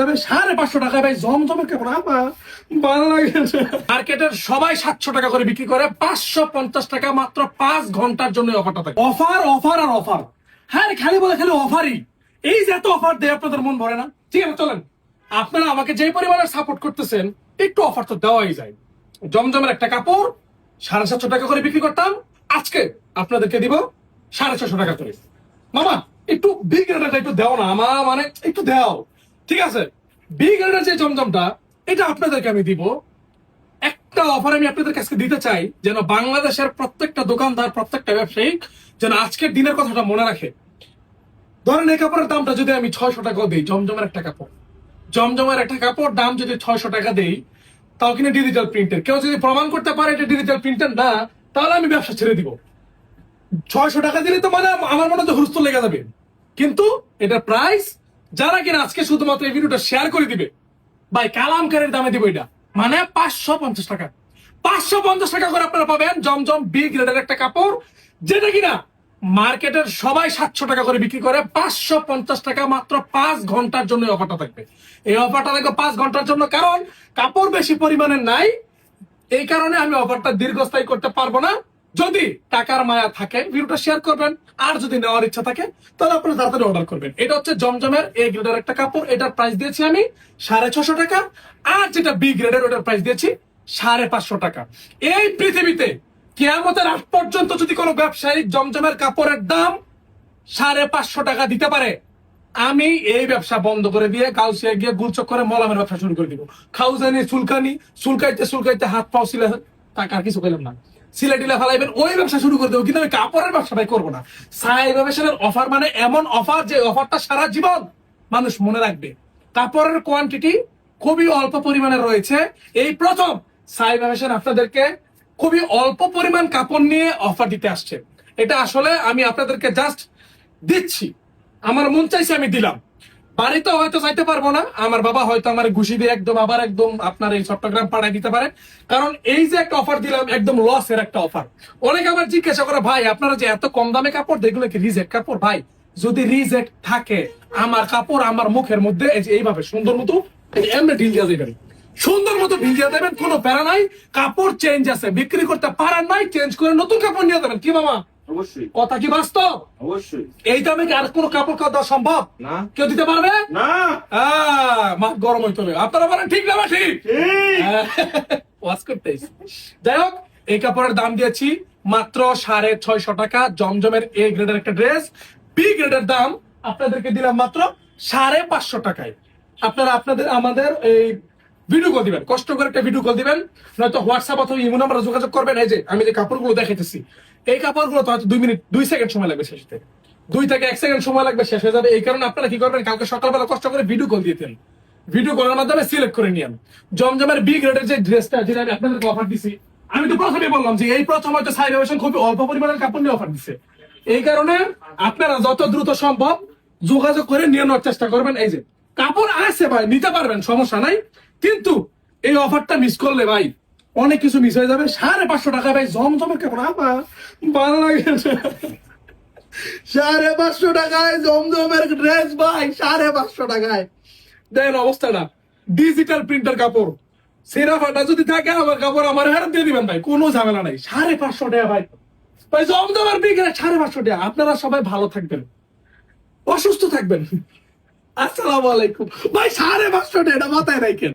তবে 550 টাকা ভাই জমজমের কাপড় ভালো লাগে। মার্কেটের সবাই 700 টাকা করে বিক্রি করে, 550 টাকা মাত্র 5 ঘন্টার জন্য অফারটা থাকে। অফার অফার আর অফার, হ্যাঁ খালি বলে খালি অফারই। এই যে এত অফার দেয় আপনাদের মন ভরে না? ঠিক আছে চলেন, আপনারা আমাকে যে পরিমাণে সাপোর্ট করতেছেন একটু অফার তো দেওয়াই যায়। জমজমের একটা কাপড় 750 টাকা করে বিক্রি করতাম, আজকে আপনাদেরকে দিব 650 টাকা করে। মামা একটু বিগ রেটটা একটু দাও না, মানে একটু দাও। ঠিক আছে, বিগ রেটের যে জমজমটা এটা আপনাদেরকে আমি দিব। একটা অফার আমি আপনাদের কাছে দিতে চাই, যেন বাংলাদেশের প্রত্যেকটা দোকানদার, প্রত্যেকটা ব্যবসায়ী যেন আজকের দিনের কথাটা মনে রাখে। ধরেন এই কাপড়ের দামটা যদি আমি 600 টাকা দিই, জমজমের একটা কাপড়, জমজমের একটা কাপড় দাম যদি 600 টাকা দেই, তাও কিনা ডিজিটাল প্রিন্টের। কেউ যদি প্রমাণ করতে পারে এটা ডিজিটাল প্রিন্টার না, তাহলে আমি ব্যবসা ছেড়ে দিব। 600 টাকা দিলে তো মানে আমার মনে হয় হুরস্থ লেগে যাবে। কিন্তু এটা প্রাইস যারা কিনা আজকে শুধুমাত্র এই ভিডিওটা শেয়ার করে দিবে, ভাই কালামকারীর দামে দিব এটা, মানে 550 টাকা। 550 টাকা করে আপনারা পাবেন জমজম বিগ গ্রেডের একটা কাপড়, যেটা কিনা মার্কেটের সবাই 700 টাকা করে বিক্রি করে। 550 টাকা মাত্র 5 ঘন্টার জন্য অফারটা থাকবে। এই অফারটা থাকবে 5 ঘন্টার জন্য, কারণ কাপড় বেশি পরিমাণে নাই। এই কারণে আমি অফারটা দীর্ঘস্থায়ী করতে পারবো না। যদি টাকার মায়া থাকে ভিডিওটা শেয়ার করবেন, আর যদি নেওয়ার ইচ্ছা থাকে তাহলে আপনারা তাড়াতাড়ি অর্ডার করবেন। এটা হচ্ছে জমজমের এ গ্রেডের একটা কাপড়, এটার প্রাইস দিয়েছি আমি 650 টাকা। আর যেটা বি গ্রেডের ওটার প্রাইস দিয়েছি 550 টাকা। এই পৃথিবীতে কিয়ামতের আগ পর্যন্ত যদি কোনো ব্যবসায়ী জমজমের কাপড়ের দাম 550 টাকা দিতে পারে, আমি এই ব্যবসা বন্ধ করে দিয়ে গাউসিয়া গিয়ে গুলচক করে মলামের ব্যবসা শুরু করে দিব। খাউজানি চুলকানি, চুলকাইতে চুলকাইতে হাত পাও সিলে, টাকা আর কিছু পেলাম না, সিলেটিলা ফেলাইবেন, ওই ব্যবসা শুরু করে দেবো। কিন্তু আমি কাপড়ের ব্যবসাটাই করবো না। সাইব ব্যবসার অফার মানে এমন অফার যে অফারটা সারা জীবন মানুষ মনে রাখবে। কাপড়ের কোয়ান্টিটি খুবই অল্প পরিমাণে রয়েছে। এই প্রথম সাইব ব্যবসার আপনাদেরকে খুবই অল্প পরিমাণ কাপড় নিয়ে অফার দিতে আসছে। এটা আসলে আমি আপনাদেরকে জাস্ট দিচ্ছি, আমার মন চাইছে আমি দিলাম। বাড়িতে হয়তো যাইতে পারবো না, আমার বাবা হয়তো আমার ঘুষি দিয়ে একদম আবার একদম আপনার এই চট্টগ্রাম পাঠাই দিতে পারে। কারণ এই যে একটা অফার দিলাম একদম লসের একটা অফার। অনেকে আবার জিজ্ঞাসা করে, ভাই আপনারা যে এত কম দামে কাপড়, দেখলো কি রিজেক্ট কাপড়? ভাই যদি রিজেক্ট থাকে, আমার কাপড় আমার মুখের মধ্যে এই যে এইভাবে সুন্দর মতো এমনি ঢিল দিয়ে যাবেন, সুন্দর মতো ঢিল দিয়ে দেবেন, কোনো প্যারা নাই। কাপড় চেঞ্জ আছে, বিক্রি করতে পারেন নাই, চেঞ্জ করে নতুন কাপড় নিয়ে যাবেন। কি মামা অবশ্যই কথা কি বাস্তব? অবশ্যই। এই দামে কি আর কোন কাপড় দেওয়া সম্ভব? না। কেউ দিতে পারবে না। মাথা গরম হইতে হবে। আপনারা বলেন ঠিক না? ঠিক ওয়াজ করতে। যাই হোক, এই কাপড়ের দাম দিয়েছি মাত্র 650 টাকা। জমজমের এ গ্রেডের একটা ড্রেস, বি গ্রেডের দাম আপনাদেরকে দিলাম মাত্র 550 টাকায়। আপনারা আমাদের এই ভিডিও কল দিবেন, কষ্ট করে একটা ভিডিও কল দিবেন, নয়তো হোয়াটসঅ্যাপ অথবা ইমো নাম্বারে যোগাযোগ করবেন। এই যে আমি যে কাপড়গুলো দেখাইতেছি, এই কাপড়গুলো তো হয়তো 2 সেকেন্ড সময় লাগবে শেষ হতে, 2 থেকে 1 সেকেন্ড সময় লাগবে, শেষ হয়ে যাবে। এই কারণে আপনারা কি করবেন, কালকে সকালবেলা কষ্ট করে ভিডিও কল দিতেন, ভিডিও কলের মাধ্যমে সিলেক্ট করে নিয়েন জমজমের বি গ্রেডের যে ড্রেসটা, যেটা আমি আপনাদেরকে অফার দিছি। আমি তো প্রথমে বললাম যে এই প্রথম হয়তো সাইড ব্যবসা খুবই অল্প পরিমাণের কাপড় নিয়ে অফার দিচ্ছে। এই কারণে আপনারা যত দ্রুত সম্ভব যোগাযোগ করে নিয়ে নেওয়ার চেষ্টা করবেন। এই যে কাপড় আছে ভাই, নিতে পারবেন, সমস্যা নাই। কিন্তু এই অফারটা মিস করলে ভাই অনেক কিছু মিস হয়ে যাবে। 550 টাকা ভাই জমজমের কাপড় ভালো লাগে। 550 টাকায় জমজমের ড্রেস ভাই, 550 টাকায়। দেখেন অবস্থাটা, ডিজিটাল প্রিন্টার কাপড়, সেরা ফাটা যদি থাকে আমার কাপড় আমার হাতে দিয়ে দিবেন ভাই, কোনো ঝামেলা নাই। 550 টাকা ভাই, ভাই জমজমের বিক্রি 550 টাকা। আপনারা সবাই ভালো থাকবেন, অসুস্থ থাকবেন। আসসালামু আলাইকুম ভাই। 550 টাকা, এটা মাথায় রাখেন।